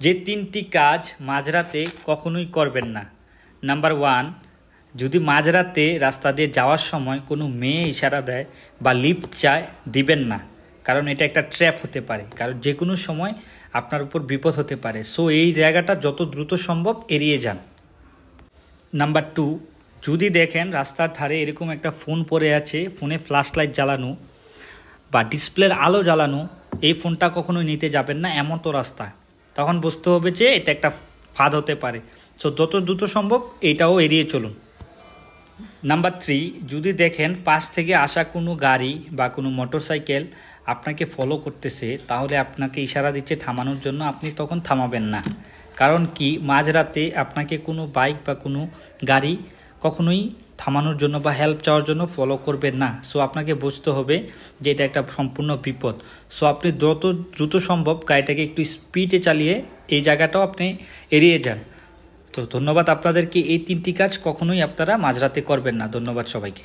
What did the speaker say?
যে তিনটি কাজ মাঝরাতে কখনোই করবেন না। নাম্বার ওয়ান, যদি মাঝরাতে রাস্তা দিয়ে যাওয়ার সময় কোনো মেয়ে ইশারা দেয় বা লিফট চায়, দিবেন না, কারণ এটা একটা ট্র্যাপ হতে পারে, কারণ যে কোনো সময় আপনার উপর বিপদ হতে পারে। সো এই জায়গাটা যত দ্রুত সম্ভব এড়িয়ে যান। নাম্বার টু, যদি দেখেন রাস্তার ধারে এরকম একটা ফোন পড়ে আছে, ফোনে ফ্ল্যাশ লাইট জ্বালানো বা ডিসপ্লের আলো জ্বালানো, এই ফোনটা কখনোই নিতে যাবেন না এমন তো রাস্তা। তখন বুঝতে হবে যে এটা একটা ফাঁদ হতে পারে। সো যত দ্রুত সম্ভব এইটাও এড়িয়ে চলুন। নাম্বার থ্রি, যদি দেখেন পাশ থেকে আসা কোনো গাড়ি বা কোনো মোটরসাইকেল আপনাকে ফলো করতেছে, তাহলে আপনাকে ইশারা দিচ্ছে থামানোর জন্য, আপনি তখন থামাবেন না। কারণ কি, মাঝরাতে আপনাকে কোনো বাইক বা কোনো গাড়ি কখনোই থামানোর জন্য বা হেল্প চাওয়ার জন্য ফলো করবেন না। সো আপনাকে বুঝতে হবে যে এটা একটা সম্পূর্ণ বিপদ। সো আপনি যত দ্রুত সম্ভব গাড়িটাকে একটু স্পিডে চালিয়ে এই জায়গাটাও আপনি এড়িয়ে যান। তো ধন্যবাদ আপনাদেরকে। এই তিনটি কাজ কখনোই আপনারা মাঝরাতে করবেন না। ধন্যবাদ সবাইকে।